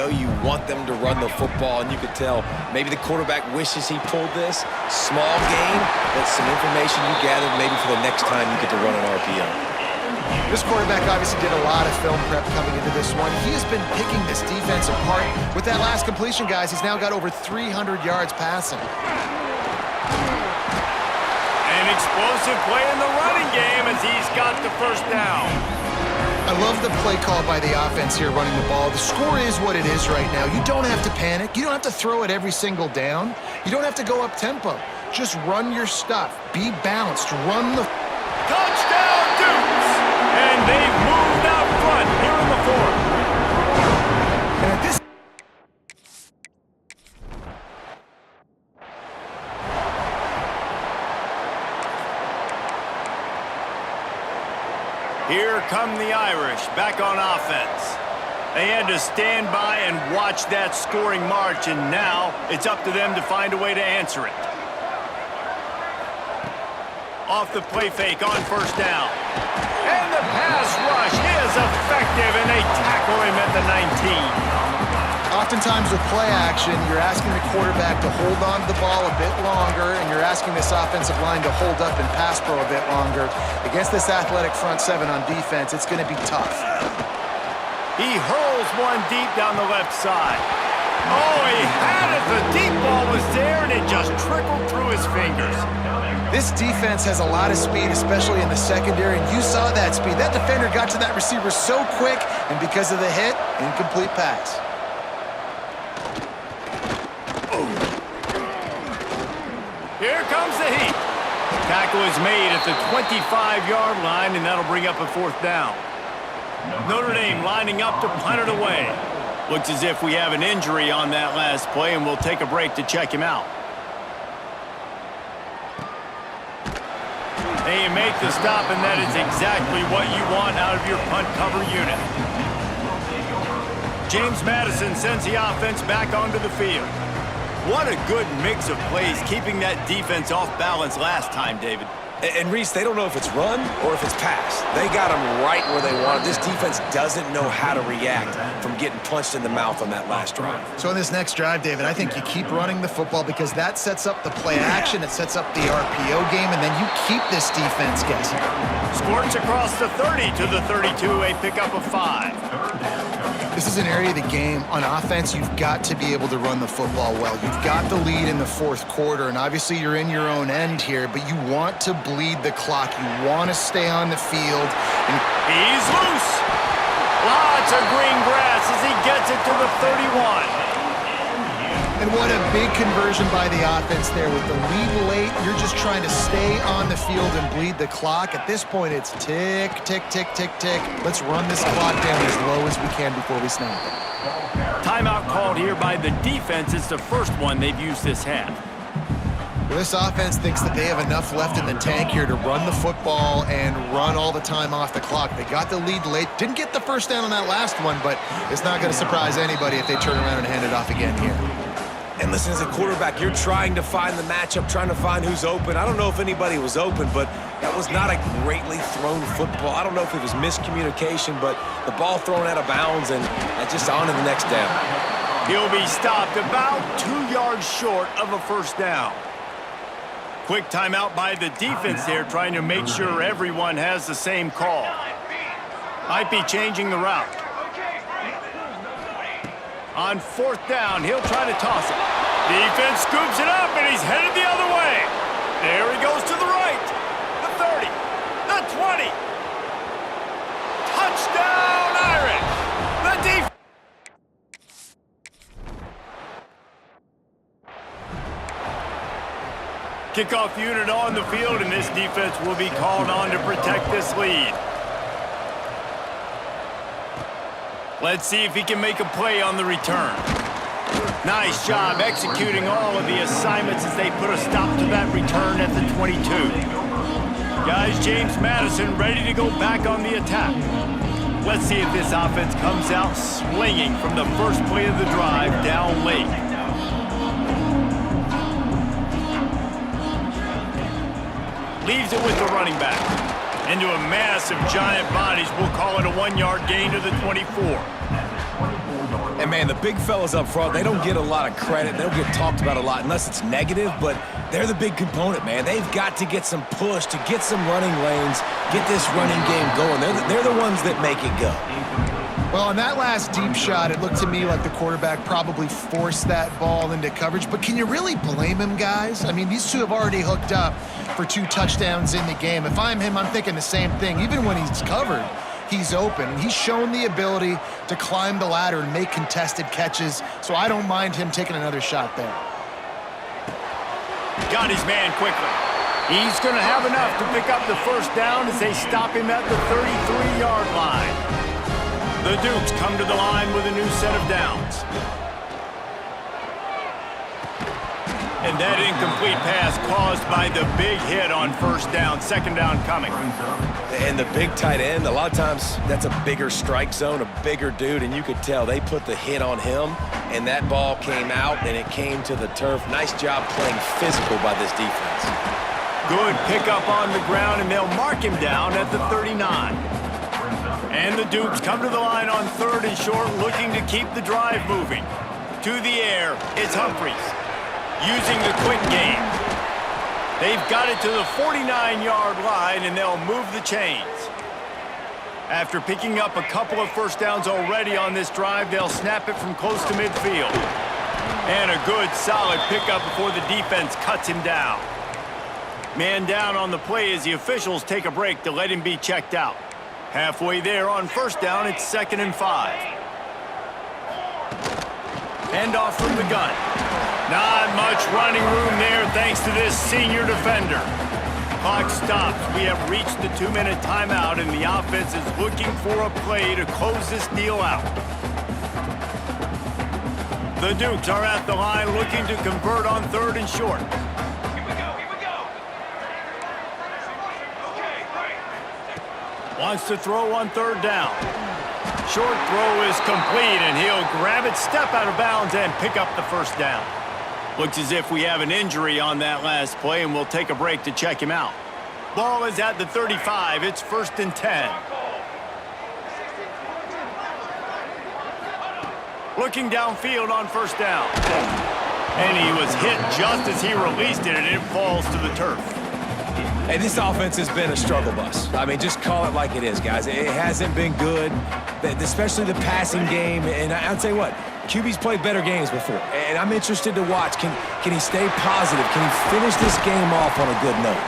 you want them to run the football, and you could tell maybe the quarterback wishes he pulled this. Small gain, but some information you gathered maybe for the next time you get to run an RPO. This quarterback obviously did a lot of film prep coming into this one. He has been picking this defense apart. With that last completion, guys, he's now got over 300 yards passing. An explosive play in the running game as he's got the first down. I love the play call by the offense here running the ball. The score is what it is right now. You don't have to panic. You don't have to throw it every single down. You don't have to go up tempo. Just run your stuff. Be balanced. Run the... Touchdown, Dukes! And they've moved out front here in the fourth. And at this... Here come the Irish back on offense. They had to stand by and watch that scoring march, and now it's up to them to find a way to answer it. Off the play fake on first down. And the pass rush is effective, and they tackle him at the 19. Oftentimes with play action, you're asking the quarterback to hold on to the ball a bit longer, and you're asking this offensive line to hold up and pass pro a bit longer. Against this athletic front seven on defense, it's going to be tough. He hurls one deep down the left side. Oh, he had it. The deep ball was there, and it just trickled through his fingers. This defense has a lot of speed, especially in the secondary, and you saw that speed. That defender got to that receiver so quick, and because of the hit, incomplete pass. Here comes the heat. Tackle is made at the 25-yard line, and that'll bring up a fourth down. Notre Dame lining up to punt it away. Looks as if we have an injury on that last play, and we'll take a break to check him out. They make the stop, and that is exactly what you want out of your punt cover unit. James Madison sends the offense back onto the field. What a good mix of plays, keeping that defense off balance last time, David. And Reese, they don't know if it's run or if it's pass. They got them right where they want it. This defense doesn't know how to react from getting punched in the mouth on that last drive. So in this next drive, David, I think you keep running the football because that sets up the play action, it sets up the RPO game, and then you keep this defense guessing. Squirts across the 30 to the 32, a pickup of 5. This is an area of the game. On offense, you've got to be able to run the football well. You've got the lead in the fourth quarter, and obviously you're in your own end here, but you want to bleed the clock. You want to stay on the field. And he's loose. Lots of green grass as he gets it to the 31. And what a big conversion by the offense there. With the lead late, you're just trying to stay on the field and bleed the clock. At this point, it's tick, tick, tick, tick, tick. Let's run this clock down as low as we can before we snap it. Timeout called here by the defense. It's the first one they've used this half. Well, this offense thinks that they have enough left in the tank here to run the football and run all the time off the clock. They got the lead late. Didn't get the first down on that last one, but it's not going to surprise anybody if they turn around and hand it off again here. And listen, as a quarterback, you're trying to find the matchup, trying to find who's open. I don't know if anybody was open, but that was not a greatly thrown football. I don't know if it was miscommunication, but the ball thrown out of bounds and just on to the next down. He'll be stopped about 2 yards short of a first down. Quick timeout by the defense there, trying to make sure everyone has the same call. Might be changing the route. On fourth down, he'll try to toss it. Defense scoops it up, and he's headed the other way. There he goes to the right. The 30, the 20. Touchdown, Irish. The defense. Kickoff unit on the field, and this defense will be called on to protect this lead. Let's see if he can make a play on the return. Nice job executing all of the assignments as they put a stop to that return at the 22. Guys, James Madison ready to go back on the attack. Let's see if this offense comes out swinging from the first play of the drive down late. Leaves it with the running back. Into a mass of giant bodies, we'll call it a 1-yard gain to the 24. And, man, the big fellas up front, they don't get a lot of credit. They don't get talked about a lot unless it's negative, but they're the big component, man. They've got to get some push, to get some running lanes, get this running game going. They're the ones that make it go. Well, on that last deep shot, it looked to me like the quarterback probably forced that ball into coverage. But can you really blame him, guys? I mean, these two have already hooked up for 2 touchdowns in the game. If I'm him, I'm thinking the same thing. Even when he's covered, he's open. He's shown the ability to climb the ladder and make contested catches, so I don't mind him taking another shot there. Got his man quickly. He's going to have enough to pick up the first down as they stop him at the 33-yard line. The Dukes come to the line with a new set of downs. And that incomplete pass caused by the big hit on first down, second down coming. And the big tight end, a lot of times that's a bigger strike zone, a bigger dude, and you could tell they put the hit on him, and that ball came out, and it came to the turf. Nice job playing physical by this defense. Good pickup on the ground, and they'll mark him down at the 39. And the Dukes come to the line on 3rd and short, looking to keep the drive moving. To the air, it's Humphries, using the quick game. They've got it to the 49-yard line, and they'll move the chains. After picking up a couple of first downs already on this drive, they'll snap it from close to midfield. And a good, solid pickup before the defense cuts him down. Man down on the play as the officials take a break to let him be checked out. Halfway there on first down, it's 2nd and 5. Hand off from the gun. Not much running room there thanks to this senior defender. Clock stops. We have reached the 2-minute timeout, and the offense is looking for a play to close this deal out. The Dukes are at the line looking to convert on 3rd and short. Wants to throw on 3rd down. Short throw is complete, and he'll grab it, step out of bounds, and pick up the first down. Looks as if we have an injury on that last play, and we'll take a break to check him out. Ball is at the 35. It's 1st and 10. Looking downfield on first down. And he was hit just as he released it, and it falls to the turf. Hey, this offense has been a struggle bus. I mean, just call it like it is, guys. It hasn't been good, especially the passing game. And I'll tell you what, QB's played better games before. And I'm interested to watch. Can he stay positive? Can he finish this game off on a good note?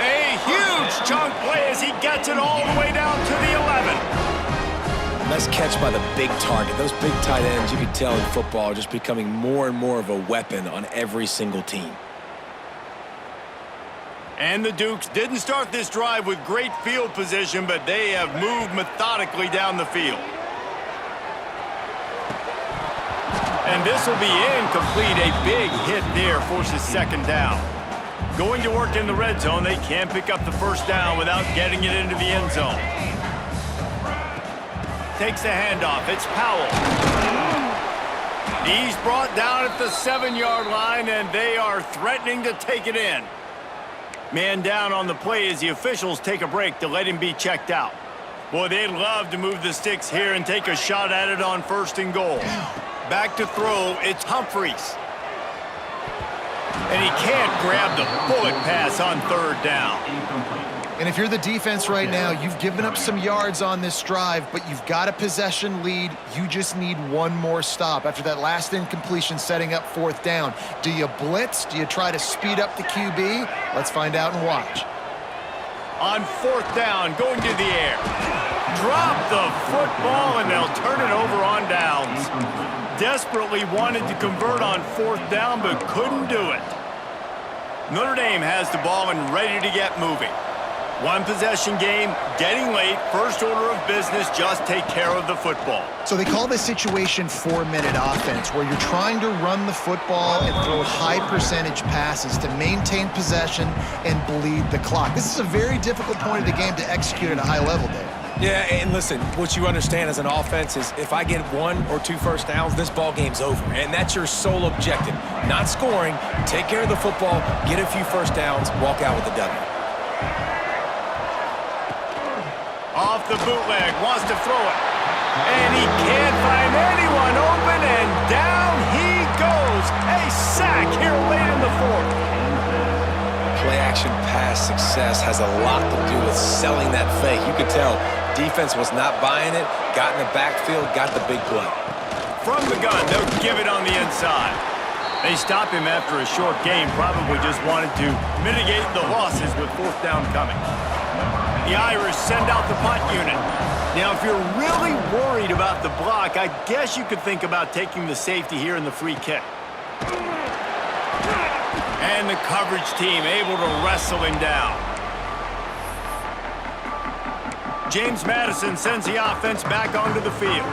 A huge chunk play as he gets it all the way down to the 11. Nice catch by the big target. Those big tight ends, you can tell in football, are just becoming more and more of a weapon on every single team. And the Dukes didn't start this drive with great field position, but they have moved methodically down the field. And this will be incomplete. A big hit there forces 2nd down. Going to work in the red zone, they can't pick up the first down without getting it into the end zone. Takes the handoff. It's Powell. He's brought down at the 7-yard line, and they are threatening to take it in. Man down on the play as the officials take a break to let him be checked out. Boy, they'd love to move the sticks here and take a shot at it on 1st and goal. Back to throw, it's Humphries. And he can't grab the bullet pass on 3rd down. And if you're the defense right now, you've given up some yards on this drive, but you've got a possession lead. You just need one more stop after that last incompletion setting up 4th down. Do you blitz? Do you try to speed up the QB? Let's find out and watch. On 4th down, going to the air. Drop the football, and they'll turn it over on downs. Desperately wanted to convert on 4th down, but couldn't do it. Notre Dame has the ball and ready to get moving. One possession game, getting late, first order of business, just take care of the football. So they call this situation 4-minute offense, where you're trying to run the football and throw high percentage passes to maintain possession and bleed the clock. This is a very difficult point of the game to execute at a high level, Dave. Yeah, and listen, what you understand as an offense is if I get 1 or 2 first downs, this ball game's over. And that's your sole objective. Not scoring, take care of the football, get a few first downs, walk out with the W. Off the bootleg, wants to throw it. And he can't find anyone open, and down he goes. A sack here late in the fourth. Play-action pass success has a lot to do with selling that fake. You could tell defense was not buying it, got in the backfield, got the big play. From the gun, they'll give it on the inside. They stop him after a short game, probably just wanted to mitigate the losses with fourth down coming. The Irish send out the punt unit. Now, if you're really worried about the block, I guess you could think about taking the safety here in the free kick. And the coverage team able to wrestle him down. James Madison sends the offense back onto the field.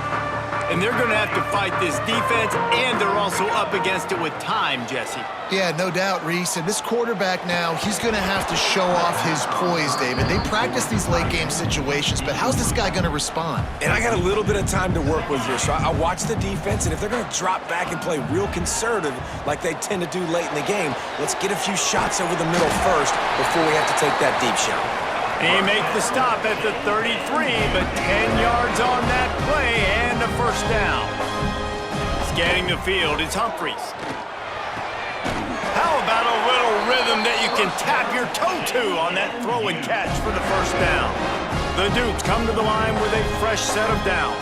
And they're going to have to fight this defense, and they're also up against it with time, Jesse. Yeah, no doubt, Reese. And this quarterback now, he's going to have to show off his poise, David. They practice these late-game situations, but how's this guy going to respond? And I got a little bit of time to work with here, so I watch the defense, and if they're going to drop back and play real conservative like they tend to do late in the game, let's get a few shots over the middle first before we have to take that deep shot. They make the stop at the 33, but 10 yards on that play and a first down. Scanning the field, it's Humphries. How about a little rhythm that you can tap your toe to on that throw and catch for the first down? The Dukes come to the line with a fresh set of downs.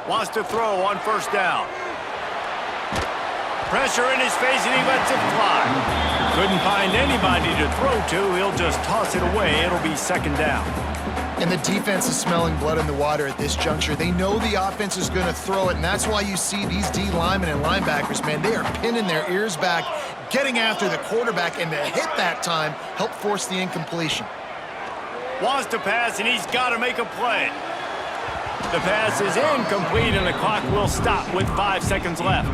Wants to throw on first down. Pressure in his face, and he lets it fly. Couldn't find anybody to throw to. He'll just toss it away. It'll be second down. And the defense is smelling blood in the water at this juncture. They know the offense is going to throw it, and that's why you see these D linemen and linebackers, man, they are pinning their ears back, getting after the quarterback, and the hit that time helped force the incompletion. Wants to pass, and he's got to make a play. The pass is incomplete, and the clock will stop with 5 seconds left.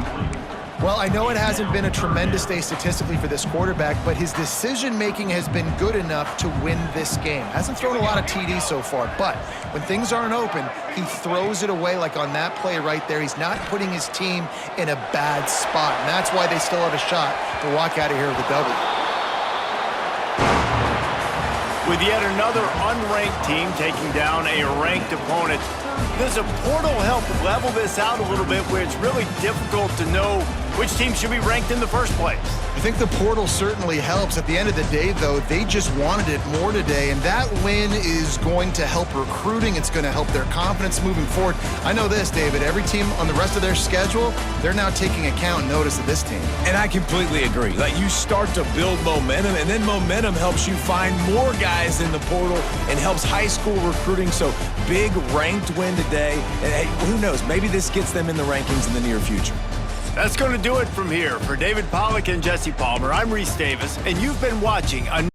Well, I know it hasn't been a tremendous day statistically for this quarterback, but his decision-making has been good enough to win this game. Hasn't thrown a lot of TDs so far, but when things aren't open, he throws it away like on that play right there. He's not putting his team in a bad spot, and that's why they still have a shot to walk out of here with a W. With yet another unranked team taking down a ranked opponent, does a portal help level this out a little bit where it's really difficult to know which team should be ranked in the first place? I think the portal certainly helps. At the end of the day, though, they just wanted it more today, and that win is going to help recruiting. It's going to help their confidence moving forward. I know this, David, every team on the rest of their schedule, they're now taking account and notice of this team. And I completely agree. Like, you start to build momentum, and then momentum helps you find more guys in the portal and helps high school recruiting. So big ranked win today, and hey, who knows, maybe this gets them in the rankings in the near future. That's going to do it from here. For David Pollack and Jesse Palmer, I'm Reese Davis, and you've been watching a